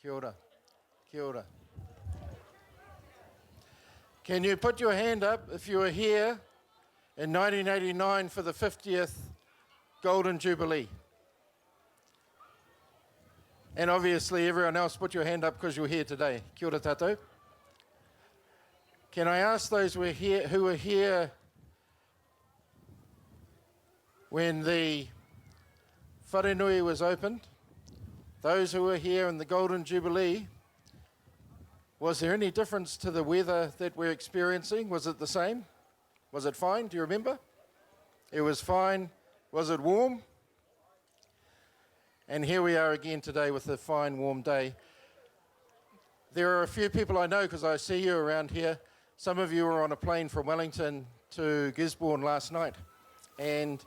Kia ora. Kia ora. Can you put your hand up if you were here in 1989 for the 50th Golden Jubilee? And obviously everyone else put your hand up because you're here today. Kia ora tātou. Can I ask those who were here when the wharenui was opened, those who were here in the Golden Jubilee, was there any difference to the weather that we're experiencing? Was it the same? Was it fine? Do you remember? It was fine. Was it warm? And here we are again today with a fine, warm day. There are a few people I know because I see you around here. Some of you were on a plane from Wellington to Gisborne last night. And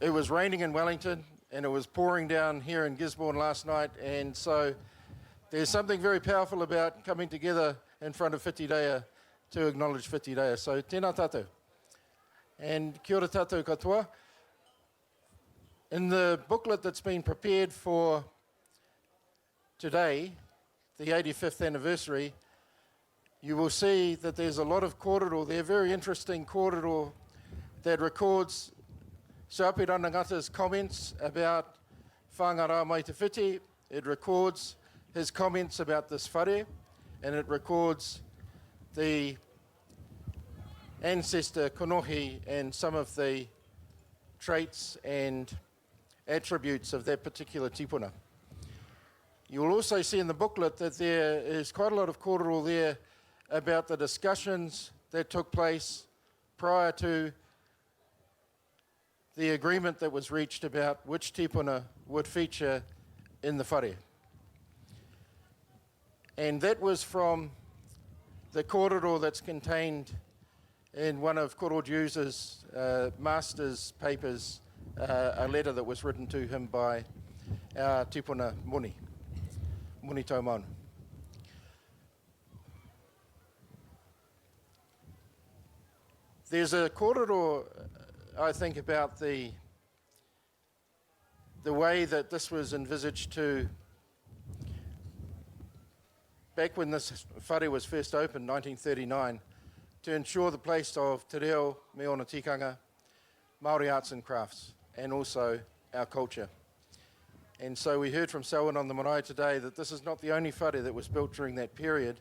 it was raining in Wellington and it was pouring down here in Gisborne last night. And so there's something very powerful about coming together in front of Whitireia to acknowledge Whitireia. So tēnā tātou. And kia ora tātou katoa. In the booklet that's been prepared for today, the 85th anniversary, you will see that there's a lot of kōrero there, very interesting kōrero that records Saopi Ranangata's comments about whangara mai te whiti. It records his comments about this whare, and it records the ancestor Konohi and some of the traits and attributes of that particular tipuna. You will also see in the booklet that there is quite a lot of kōrero there about the discussions that took place prior to the agreement that was reached about which tipuna would feature in the whare. And that was from the kōrero that's contained in one of Koro Dews's master's papers, a letter that was written to him by our tipuna Muni Taumanu. There's a kōrero, I think, about the way that this was envisaged to, back when this whare was first opened, 1939, to ensure the place of te reo, me ona tikanga, Māori arts and crafts, and also our culture. And so we heard from Selwyn on the Marae today that this is not the only whare that was built during that period,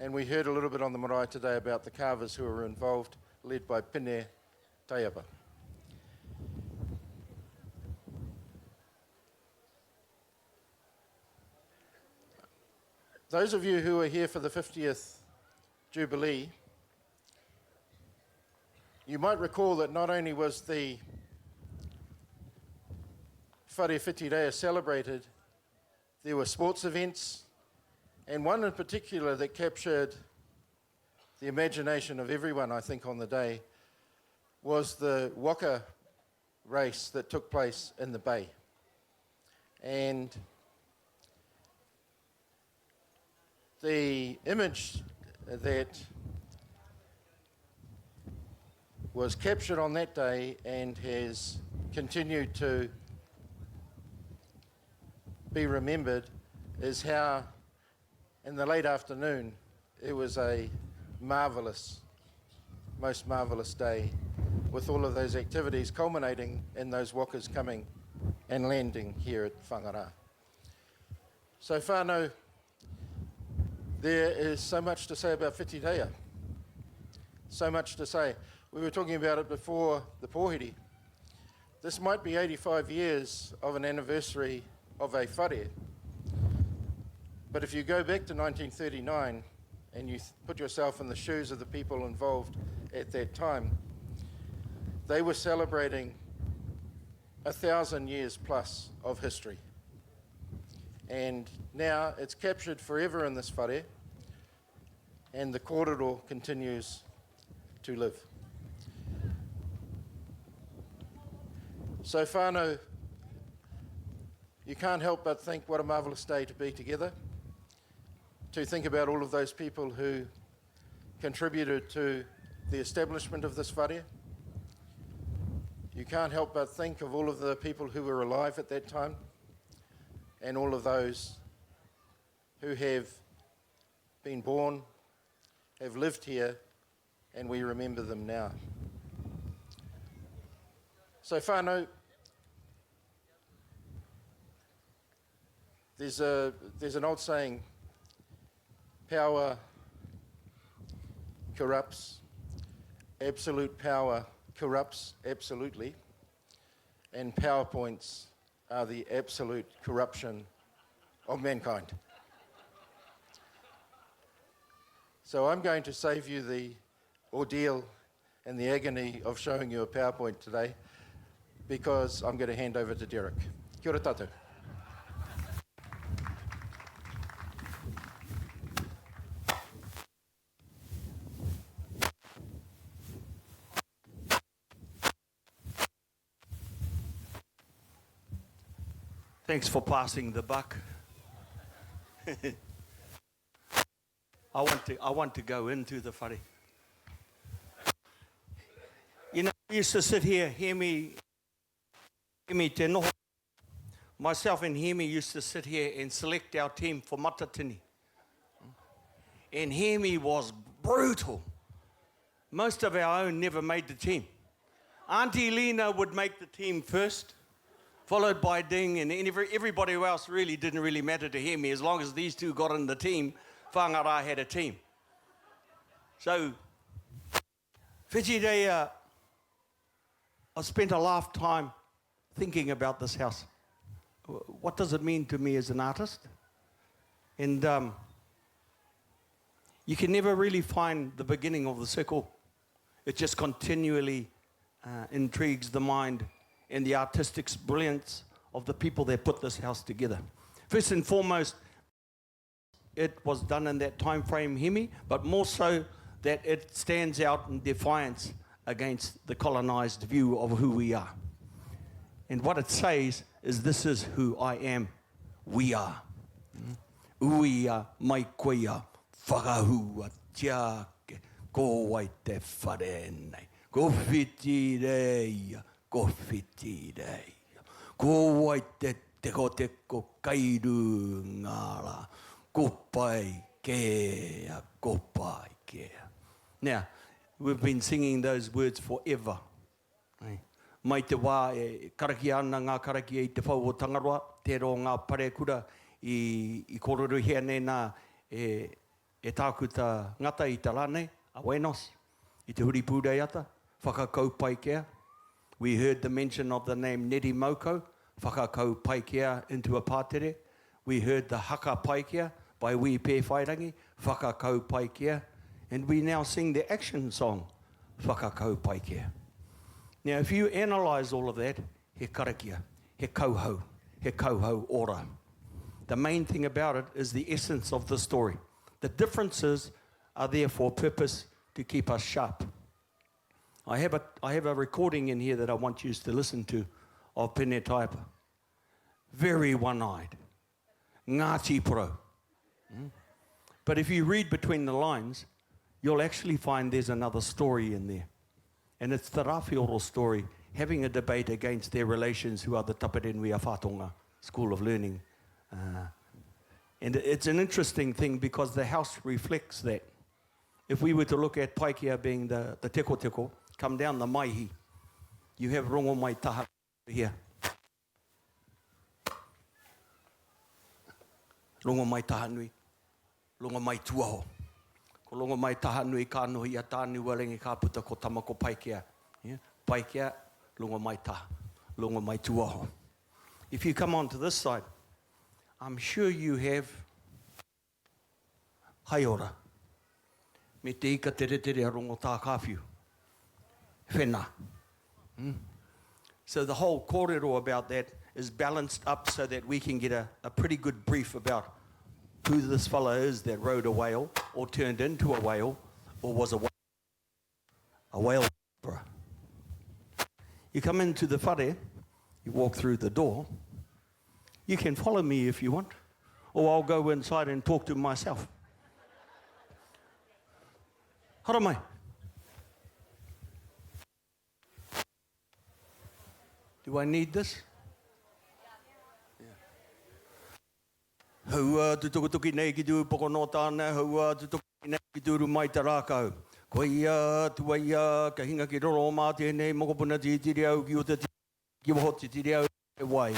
and we heard a little bit on the Marae today about the carvers who were involved, led by Pine Taiapa. Those of you who are here for the 50th Jubilee, you might recall that not only was the Whare Whitireia celebrated, there were sports events, and one in particular that captured the imagination of everyone, I think, on the day was the waka race that took place in the bay. And the image that was captured on that day and has continued to be remembered is how in the late afternoon it was a marvellous, most marvellous day with all of those activities culminating in those wakas coming and landing here at Whangara. So whānau, there is so much to say about Whitireia, so much to say. We were talking about it before the pōhiri. This might be 85 years of an anniversary of a whare, but if you go back to 1939 and you put yourself in the shoes of the people involved at that time, they were celebrating 1,000 years plus of history. And now it's captured forever in this whare, and the kōrero continues to live. So whānau, you can't help but think what a marvellous day to be together, to think about all of those people who contributed to the establishment of this whare. You can't help but think of all of the people who were alive at that time and all of those who have been born, have lived here, and we remember them now. So whānau, there's an old saying, power corrupts, absolute power corrupts absolutely, and PowerPoints are the absolute corruption of mankind. So I'm going to save you the ordeal and the agony of showing you a PowerPoint today, because I'm going to hand over to Derek. Kia ora tātou. Thanks for passing the buck. I want to go into the whare. You know, I used to sit here, hear me te noho. Myself and Hemi used to sit here and select our team for Matatini. And Hemi was brutal. Most of our own never made the team. Auntie Lena would make the team first, followed by Ding, and everybody else really didn't really matter to Hemi. As long as these two got in the team, Whangara had a team. So, Whitireia, I spent a lifetime thinking about this house. What does it mean to me as an artist? And you can never really find the beginning of the circle. It just continually intrigues the mind and the artistic brilliance of the people that put this house together. First and foremost, it was done in that time frame, Hemi, but more so that it stands out in defiance against the colonized view of who we are. And what it says is, this is who I am, we are. Uia mai koia, whakahua tiake, ko wai te whare nei. Ko whitireia, ko whitireia. Ko wai te teko kairu ngara, ko pai kea, ko pai kea. Now, we've been singing those words forever. Mai te wā e karaki ana ngā karaki e te whau o Tangaroa, te ro ngā pare kura i Kōrero hea nena e tākuta ngata i te rānei, a Wenos, i te huri pūrei ata, whakakau paikea. We heard the mention of the name Neri Moko, whakakau paikea into a pātere. We heard the haka paikea by Wī Pē Whairangi, whakakau paikea. And we now sing the action song, whakakau paikea. Now, if you analyse all of that, he karakia, he kauhau ora. The main thing about it is the essence of the story. The differences are there for a purpose to keep us sharp. I have a recording in here that I want you to listen to of Pene Taipa. Very one-eyed. Ngāti pro. But if you read between the lines, you'll actually find there's another story in there. And it's the Rawhioro story, having a debate against their relations, who are the Taparenui Whatonga School of Learning. And it's an interesting thing because the house reflects that. If we were to look at Paikea being the teko, come down the maihi, you have rongo mai taha here. Rongo mai taha nui, rongo mai tuaho. Ko longo mai taha nui ka nohi a tānu warengi ka puta ko tamako paikea. Yeah? Paikea, longo mai taha, longo mai tuaho. If you come on to this side, I'm sure you have haiora. Me te ika tere a rongo tā kāwhiu. Whena. So the whole kōrero about that is balanced up so that we can get a pretty good brief about who this fella is that rode a whale, or turned into a whale, or was a whale. A whale. You come into the whare, you walk through the door. You can follow me if you want, or I'll go inside and talk to myself. Hara mai. Do I need this? Haua tu tukutuki nei ki tu pokono tāna, haua tu tukutuki nei ki tūru mai te rākau. Ko ia, tuaia, ka hinga ki roro mā tēnei, mokopuna tiri au ki o te ki waho tiri au e wai.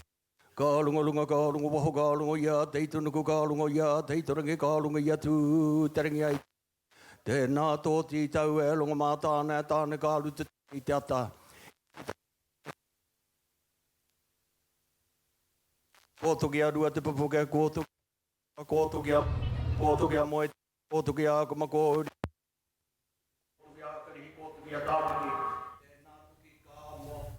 Ka lunga, ka lunga waho, ka lunga ia, teitunuku ka lunga ia, teitorangi ka lunga ia tu tarangi ai. Tēnā tōti tau e lunga mā tāna ka alu i te ata. Kōtoki a rua te papuka, kōtoki a moe, kōtoki a kumako, kōtoki a karihi, kōtoki a tāpiki. Tēnā tuki ka mo,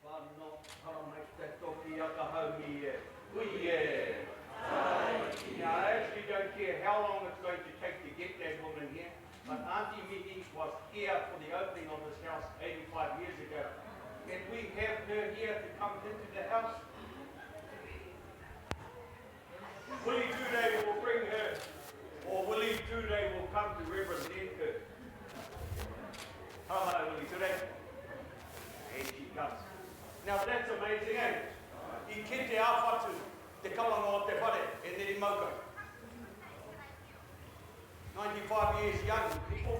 whano, haramai te toki a ka haumi e. Ui e. Now, I actually don't care how long it's going to take to get that woman here, but Auntie Miki was here for the opening of this house 85 years ago. Can we have her here to come into the house? Willie Tuday will bring her, or Willie Tuday will come to represent her. Hello, Willie Tuday. And she comes. Now that's amazing, eh? I kite a whatu, te kalanga o te whare, e neri mauka. 95 years young, people.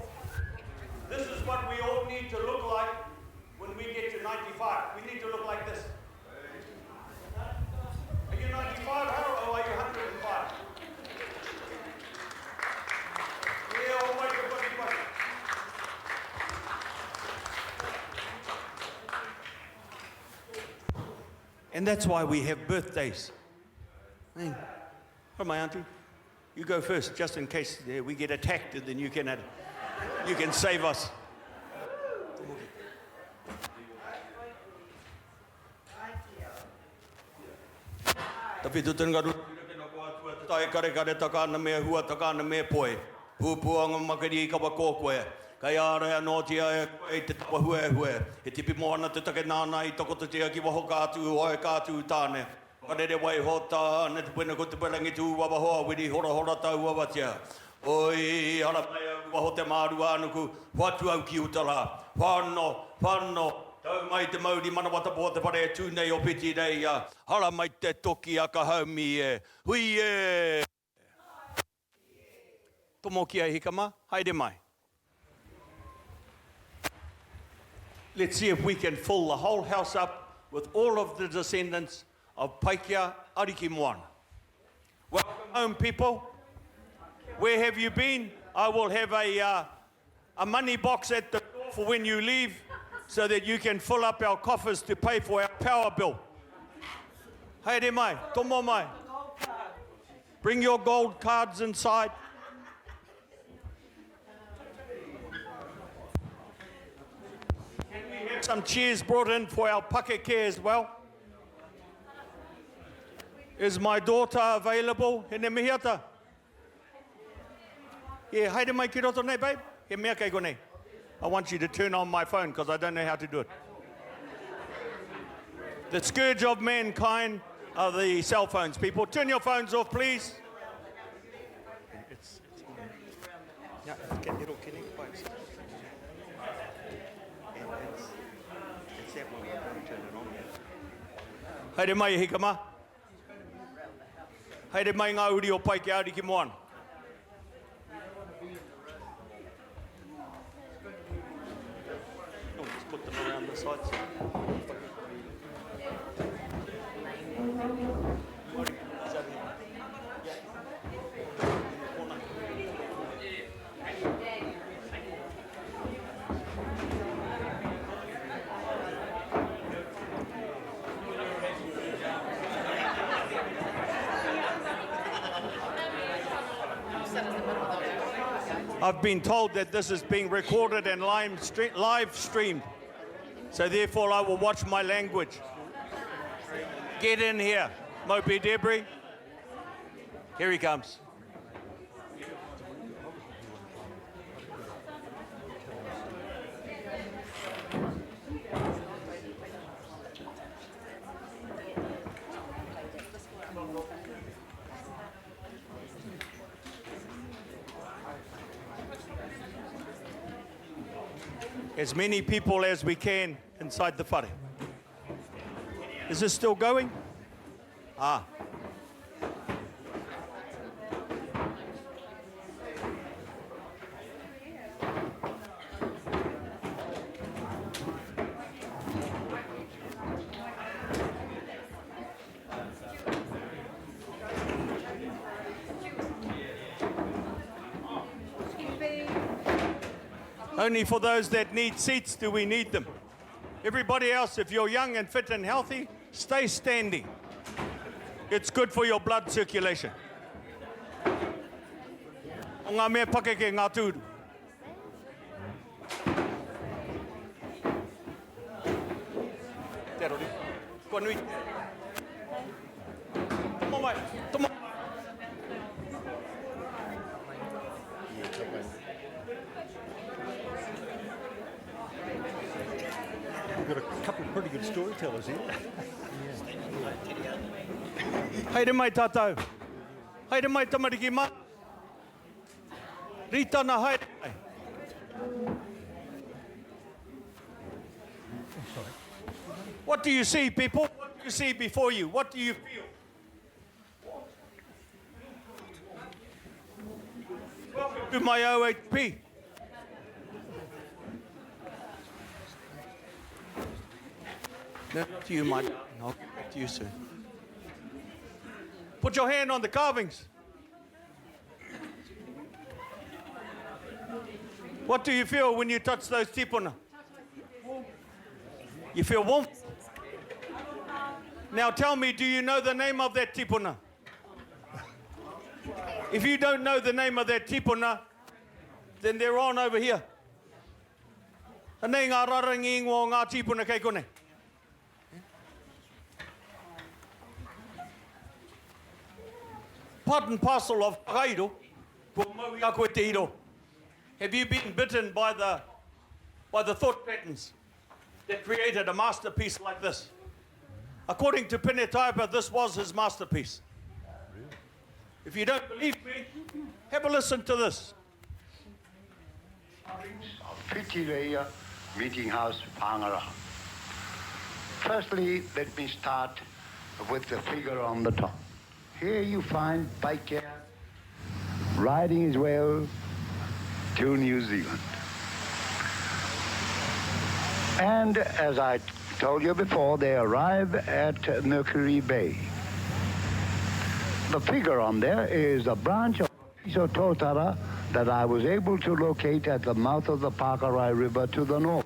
This is what we all need to look like when we get to 95. We need to look like this. Are you 95, Harold, or are you 105? Yeah, all right, everybody. And that's why we have birthdays. Hey, come on, Auntie. You go first, just in case we get attacked, and then you can save us. Tapi tutunga ru tai kare takana me hua takana me poe. Pupuanga makari ka kokoe. Kai ara no tia e te tapa hue. E tipi moana te take nana I toko te tia ki waho kātu oe kātu tāne. Karere wai hota ne te puena ko te perangi tū wawa hoa wiri hora tau wawa tia. Oi ara mai waho te maru anuku whatu au ki utara. Whano. Tau mai te mauri manawata po te pare tūnei o piti rei a hara mai te toki a ka haumi e. Hui e! Tomo ki ai hikama, haere mai. Let's see if we can fill the whole house up with all of the descendants of Paikia Ariki Moana. Welcome home, people. Where have you been? I will have a money box at the door for when you leave, so that you can fill up our coffers to pay for our power bill. Haere mai, tomo mai. Bring your gold cards inside. Can we have some chairs brought in for our pakeke as well? Is my daughter available? Hene mihiata? Yeah, haere mai ki roto nei, babe? He mea kei ko nei. I want you to turn on my phone because I don't know how to do it. The scourge of mankind are the cell phones, people. Turn your phones off, please. Yeah, it'll connect by itself. It's that one, I'm going to turn it on. Haere mai hikama. Haere mai ngā uri o pai ki Ariki Moana. Put them around the sides. I've been told that this is being recorded and live streamed. So therefore I will watch my language. Get in here, Mopi Debris. Here he comes. As many people as we can inside the whare. Is this still going? Ah. Only for those that need seats do we need them. Everybody else, if you're young and fit and healthy, stay standing. It's good for your blood circulation. O ngā mea pakeke ngā tūru. Te rori. Kua nui. Tomo mai. Tomo. We've got a couple of pretty good storytellers here. Haere mai tātou. Haere mai tamariki mā. Ritana haere mai. What do you see, people? What do you see before you? What do you feel? Welcome to my OHP. No, to you, my darling. I'll get back to you soon. Put your hand on the carvings. What do you feel when you touch those tipuna? You feel warmth? Now tell me, do you know the name of that tipuna? If you don't know the name of that tipuna, then they're on over here. Anei ngā rarangi ingoa o ngā tipuna kei kone. Part and parcel of Whakairo, ko maui a koe te hiro. Have you been bitten by the thought patterns that created a masterpiece like this? According to Pene Taipa, this was his masterpiece. If you don't believe me, have a listen to this. Whitireia Meeting House, Whangara. Firstly, let me start with the figure on the top. Here you find Paikea riding his whale to New Zealand. And as I told you before, they arrive at Mercury Bay. The figure on there is a branch of Piso Totara that I was able to locate at the mouth of the Whakairo River to the north,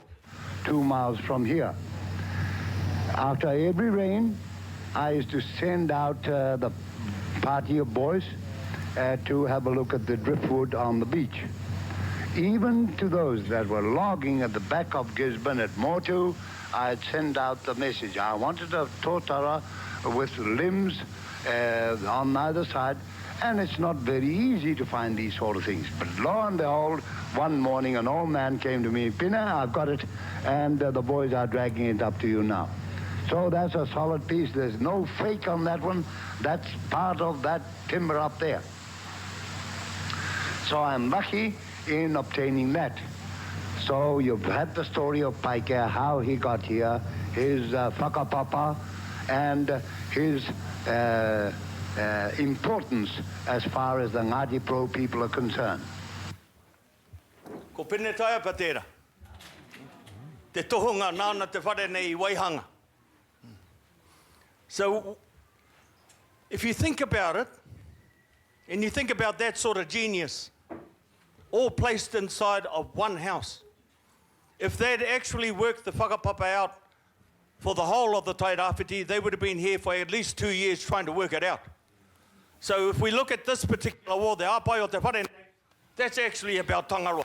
2 miles from here. After every rain, I used to send out the party of boys to have a look at the driftwood on the beach. Even to those that were logging at the back of Gisborne at Motu, I'd send out the message. I wanted a totara with limbs on either side, and it's not very easy to find these sort of things. But lo and behold, one morning an old man came to me, Pina, I've got it, and the boys are dragging it up to you now. So that's a solid piece. There's no fake on that one. That's part of that timber up there. So I'm lucky in obtaining that. So you've had the story of Paikea, how he got here, his whakapapa, and his importance as far as the Ngāti Pro people are concerned. Ko pene taia patera. Te tohunga nāna te whare nei waihanga. So, if you think about it, and you think about that sort of genius, all placed inside of one house, if they'd actually worked the whakapapa out for the whole of the tairāwhiti, they would have been here for at least 2 years trying to work it out. So if we look at this particular wall, the āpai o te whare, that's actually about Tangaroa.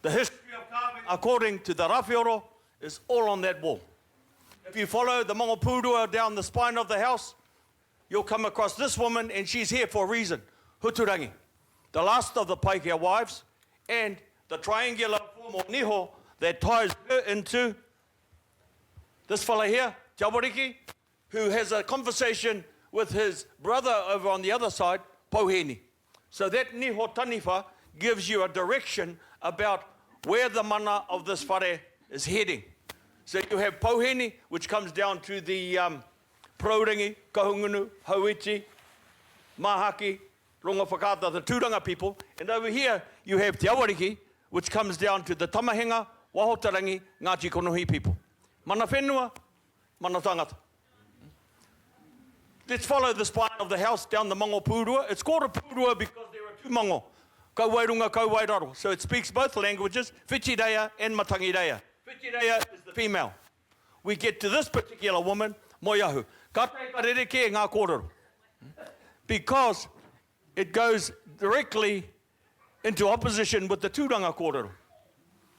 The history of carving, according to the Rawhioro, is all on that wall. If you follow the mongopūrua down the spine of the house, you'll come across this woman, and she's here for a reason. Huturangi, the last of the Paikea wives, and the triangular form of niho that ties her into this fella here, Te Awariki, who has a conversation with his brother over on the other side, Pauheni. So that niho taniwha gives you a direction about where the mana of this whare is heading. So you have Pauheni, which comes down to the Prorangi, Kahungunu, Hauiti, Mahaki, Ronga Whakata, the Tūranga people. And over here, you have Te Awariki, which comes down to the Tamahenga, Wahotarangi, Ngāti Konohi people. Mana whenua, mana tangata. Let's follow the spine of the house down the Mongopūrua. It's called a pūrua because there are two mongo. Kauwairunga, kauwairaro. So it speaks both languages, Whitireia and Matangireia. Whitireia is the female. We get to this particular woman, Moiahu. Ka te karereke ngā kōrero. Because it goes directly into opposition with the tūranga kōrero.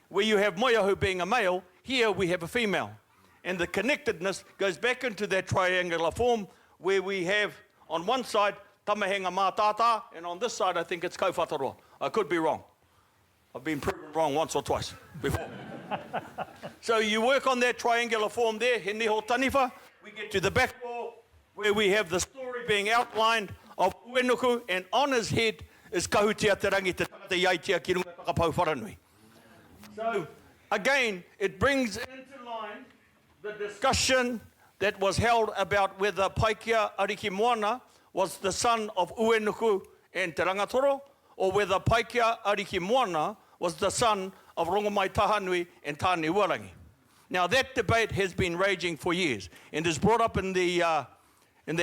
Where you have Moiahu being a male, here we have a female. And the connectedness goes back into that triangular form where we have on one side tamahenga mātātā, and on this side I think it's kauwhataroa. I could be wrong. I've been proven wrong once or twice before. So you work on that triangular form there, he niho taniwha. We get to the back wall where we have the story being outlined of Uenuku, and on his head is kahutia te rangi te tangata iaitia ki runga takapau wharanui. So again, it brings into line the discussion that was held about whether Paikia Ariki Moana was the son of Uenuku and Te Rangatoro, or whether Paikia Ariki Moana was the son of Rongomai Tahanui and Tāne Uarangi. Now that debate has been raging for years and is brought up in their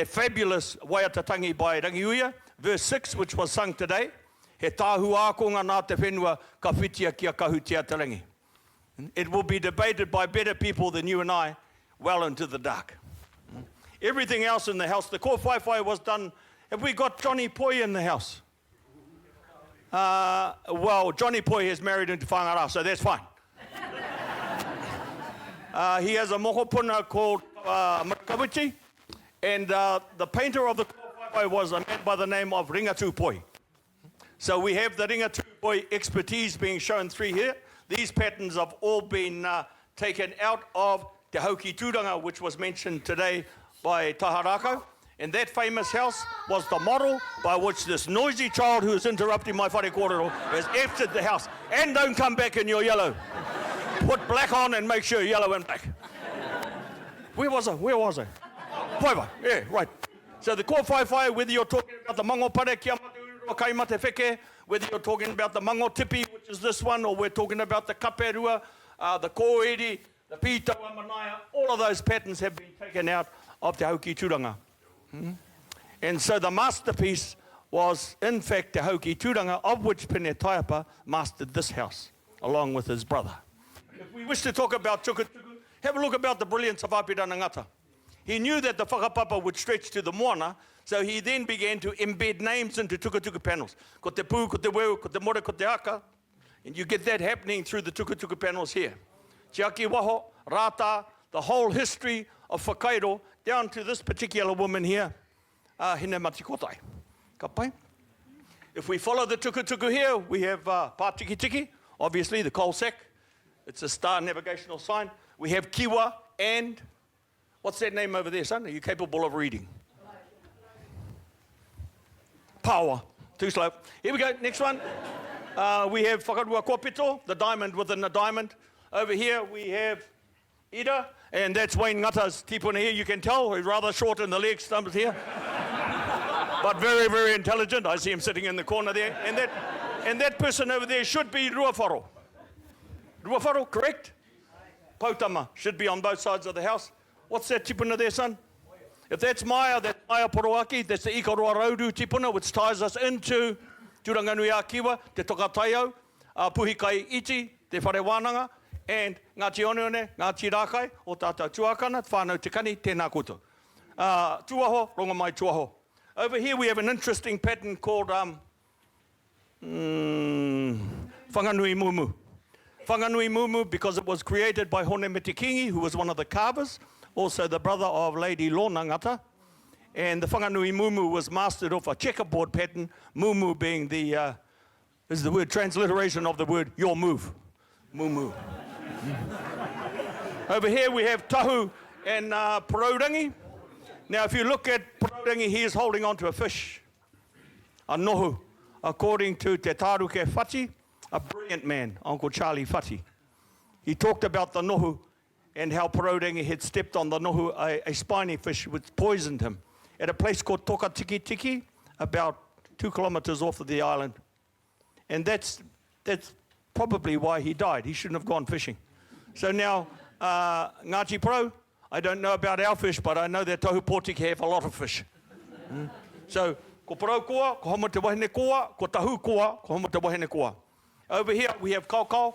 fabulous Waiatatangi by Rangiuia, verse 6, which was sung today. He tāhu ākonga nā te whenua ka whitia kia kahutia te rangi. It will be debated by better people than you and I well into the dark. Everything else in the house, the kōwhaiwhai was done. Have we got Johnny Poi in the house? Well, Johnny Poi is married into whangara, so that's fine. He has a mohopuna called Makawichi, and the painter of the kōwhaiwhai was a man by the name of Ringatu Poi. So we have the Ringatu Poi expertise being shown through here. These patterns have all been taken out of Te Hauki Tūranga, which was mentioned today by Taharako. And that famous house was the model by which this noisy child who is interrupting my whare kōrero has exited the house. And don't come back in your yellow. Put black on and make sure yellow and black. Where was I? Waiwa, yeah, right. So the kōwhaiwhai, whether you're talking about the mango pare kia matu kai mate wheke, whether you're talking about the mango tipi, which is this one, or we're talking about the kaperua, the kōeri, the pītaua manaia, all of those patterns have been taken out of Te Hauki Tūranga. And so the masterpiece was, in fact, Te Hauki Tūranga, of which Pene Taiapa mastered this house, along with his brother. If we wish to talk about tukutuku, have a look about the brilliance of Apirana Ngata. He knew that the whakapapa would stretch to the moana, so he then began to embed names into tukutuku panels. Ko te pū, ko te weu, ko te more, ko te aka. And you get that happening through the tukutuku panels here. Tiaki waho, rata, the whole history of Whakairo, down to this particular woman here, Hine Matikotai. Ka pai? If we follow the tukutuku here, we have Pātiki Tiki, obviously the coal sack. It's a star navigational sign. We have Kiwa and, what's that name over there, son? Are you capable of reading? Power. Too slow. Here we go, next one. We have Whakarua Kōpito, the diamond within the diamond. Over here we have Ida, and that's Wayne Ngata's tipuna here. You can tell he's rather short in the leg stumps here. But very, very intelligent. I see him sitting in the corner there. And that person over there should be Ruawharo. Ruawharo, correct? Pautama should be on both sides of the house. What's that tipuna there, son? If that's Maya Poroaki, that's the Ikaroa Raudu tipuna, which ties us into Turanganui a Kiwa, Te Tokataiao, Puhikai Iti, Te Whare Wānanga, and Ngāti Oneone, Ngāti Rākai, o tātou tuakana, whānau te kani, tēnā koutou. Tuaho, Rongomai Tuaho. Over here we have an interesting pattern called Whanganui Mumu. Whanganui Mumu, because it was created by Hone Mitikingi, who was one of the carvers, also the brother of Lady Lorna Ngata. And the Whanganui Mumu was mastered off a checkerboard pattern, Mumu being the, is the word transliteration of the word your move. Mumu. Over here we have Tahu and Poraurangi. Now if you look at Poraurangi, he is holding on to a fish, a nohu, according to Te Tāruke Whati, a brilliant man, Uncle Charlie Whati. He talked about the nohu and how Poraurangi had stepped on the nohu, a spiny fish which poisoned him, at a place called Toka Tiki Tiki, about 2 kilometers off of the island. And that's probably why he died. He shouldn't have gone fishing. So now, Ngāti Pro, I don't know about our fish, but I know that Tohu Pōtiki have a lot of fish. So, ko parau koa, ko homa te wahine koa, ko tahu koa, ko homa te wahine koa. Over here we have kaukau,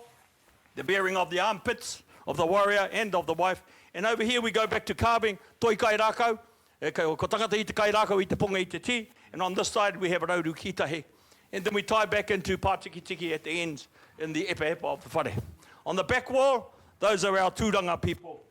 the bearing of the armpits of the warrior and of the wife. And over here we go back to carving, toi kai rākau, ko tangata i te kai rākau i te punga i te ti. And on this side we have rauru kitahe. And then we tie back into pātiki tiki at the ends in the epa epa of the whare. On the back wall, those are our tūranga people,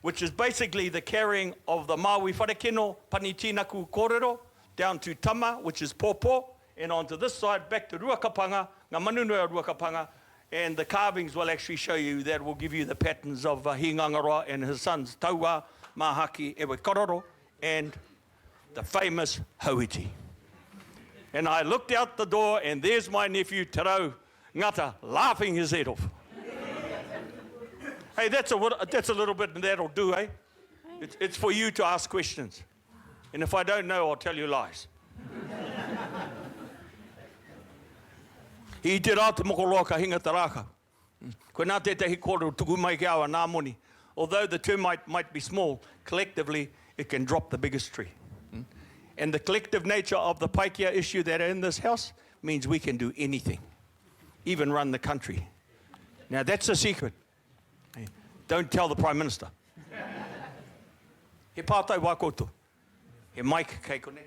which is basically the carrying of the Maui wharekino, panitinaku Kōrero, down to tama, which is pōpō, and onto this side, back to ruakapanga, ngā manunua ruakapanga, and the carvings will actually show you, that will give you the patterns of Hingangaroa and his sons, Taua, Mahaki, Ewe Kōrero, and the famous Hauiti. And I looked out the door, and there's my nephew, Te Rau Ngata, laughing his head off. Hey, that's a little bit, and that'll do, eh? It's for you to ask questions. And if I don't know, I'll tell you lies. I te rā te mokoroa ka hinga te rāka. Koe nā tētahi kōrero tuku mai ki awa nā moni. Although the termite might be small, collectively it can drop the biggest tree. And the collective nature of the Paikia issue that are in this house means we can do anything, even run the country. Now that's a secret. Don't tell the Prime Minister. He pātai wā koutou. He mic kei kone.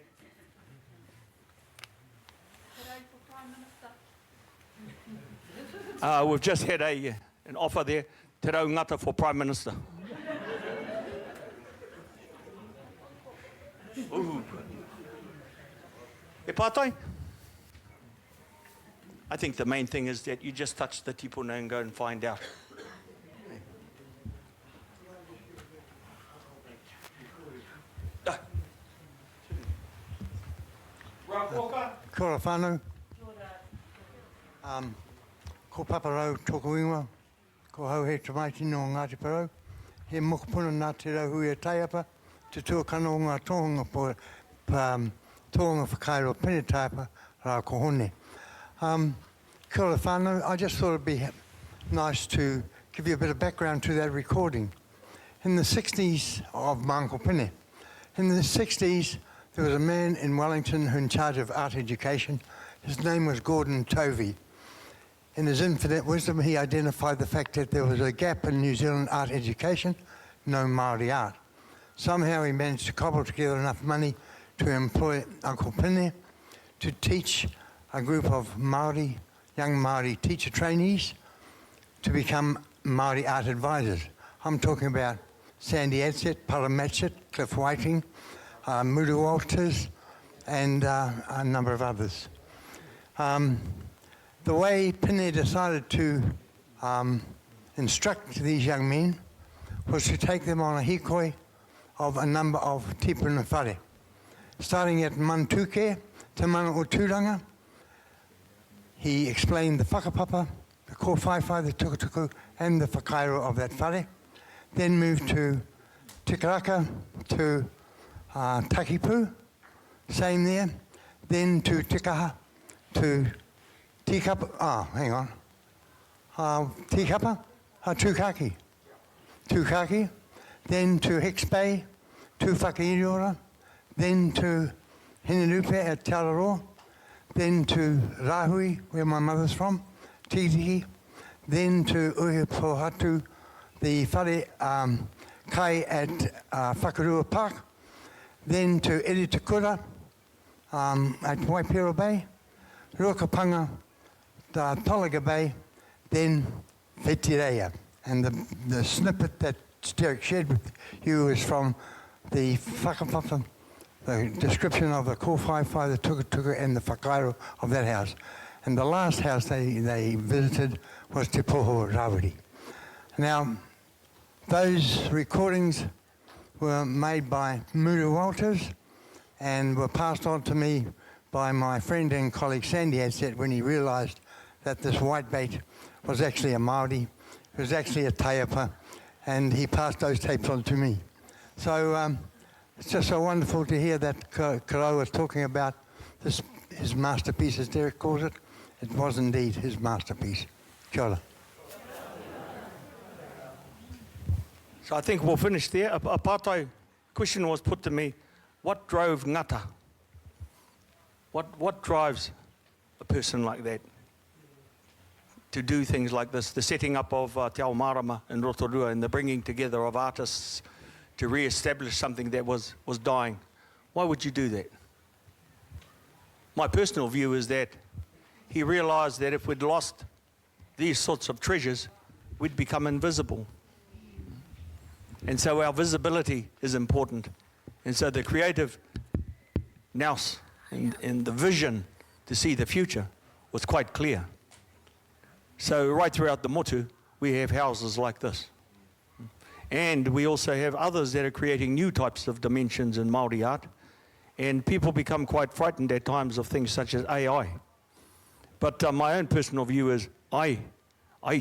We've just had an offer there, Te Rau Ngata for Prime Minister. Ooh. E pātai? I think the main thing is that you just touch the tipuna and go and find out. Kia ora whānau. Ko paparau tōku ingoa, ko hau he tamaiti no Ngāti Parau. He mokopuna nā te rau hui e taiapa, te tuakana o ngā tohunga tohunga Whakairo pene taiapa rā ko hone. Kia ora whānau, I just thought it'd be nice to give you a bit of background to that recording. In the 60s of Māngko Pene, in the 60s, there was a man in Wellington who in charge of art education. His name was Gordon Tovey. In his infinite wisdom, he identified the fact that there was a gap in New Zealand art education, no Māori art. Somehow he managed to cobble together enough money to employ Uncle Pene to teach a group of Māori, young Māori teacher trainees to become Māori art advisors. I'm talking about Sandy Adsett, Pala Matchett, Cliff Whiting, Muru Walters, and a number of others. The way Pene decided to instruct these young men was to take them on a hikoi of a number of tipuna whare. Starting at Mantuke, Te Mana o Tūranga, he explained the whakapapa, the kōwhaiwhai, the tukutuku, and the Whakairo of that whare. Then moved to Tikaraka, to Takipu, same there. Then to Tikaha, to Tikapa, Tikapa, Tukaki. Tukaki, then to Hicks Bay, to Whakairiora, then to Hinerupe at Te Araroa, then to Rahui, where my mother's from, Tikitiki, then to Uhipohatu, the whare kai at Whakarua Park, then to Eritakura at Waipiro Bay, Ruakapanga, Tolaga Bay, then Whitireia. And the snippet that Steric shared with you is from the whakapapa, the description of the kōwhaiwhai, the tukutuku, and the Whakairo of that house. And the last house they visited was Te Poho Rawiri. Now, those recordings were made by Muru Walters and were passed on to me by my friend and colleague Sandy Adsett when he realised that this whitebait was actually a Māori, it was actually a taiapa, and he passed those tapes on to me. So it's just so wonderful to hear that Kōrero was talking about this, his masterpiece, as Derek calls it. It was indeed his masterpiece. Kia ora. So I think we'll finish there. A pātai question was put to me, what drove ngata? What drives a person like that to do things like this, the setting up of Te Ao Marama in Rotorua and the bringing together of artists to re-establish something that was dying? Why would you do that? My personal view is that he realized that if we'd lost these sorts of treasures, we'd become invisible. And so our visibility is important. And so the creative nous and the vision to see the future was quite clear. So right throughout the motu, we have houses like this. And we also have others that are creating new types of dimensions in Māori art. And people become quite frightened at times of things such as AI. But my own personal view is, ai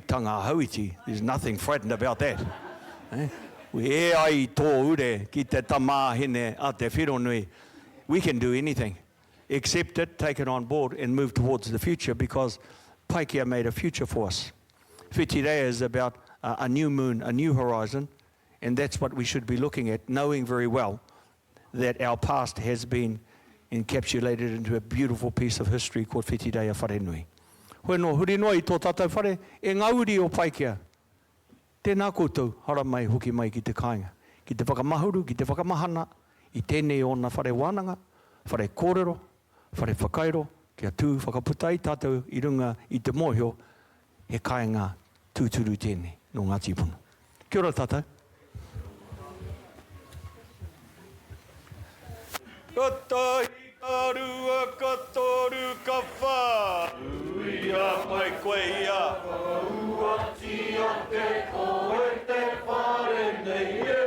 tanga hauiti, there's nothing frightened about that. We ai tō ure ki te tamāhine a te whironui. We can do anything. Accept it, take it on board, and move towards the future, because Paikea made a future for us. Whitireia is about a new moon, a new horizon, and that's what we should be looking at, knowing very well that our past has been encapsulated into a beautiful piece of history called Whitireia Wharenui. Hoi no huri noa I tō tātou whare, e ngauri o Paikea. Tēnā koutou, hara mai hoki mai ki te kāinga. Ki te whakamahuru, ki te whakamahana, I tēnei o na whare wānanga, whare Kōrero, whare Whakairo, kia tū whakaputa I tātou I runga I te mōhio, he kāinga tūturu tēnei no Ngāti Pono. Kia ora tātou. Kata I ka rua, ka toru ka whā. Uia mai koe ia. Ua ti o te koe te whare nei e.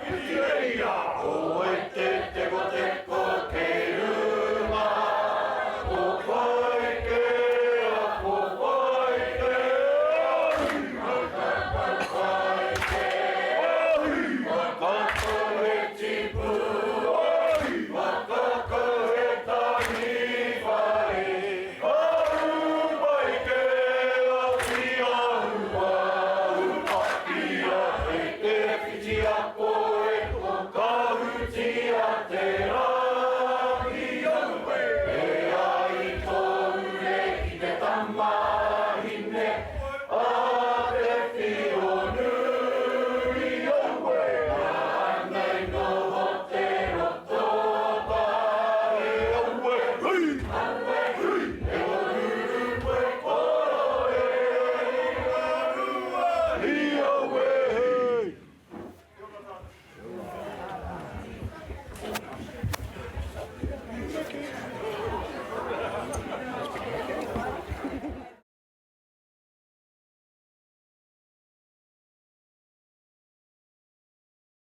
Whitireia. Koe te teko teko ke runga. O Paikea, o Paikea. Te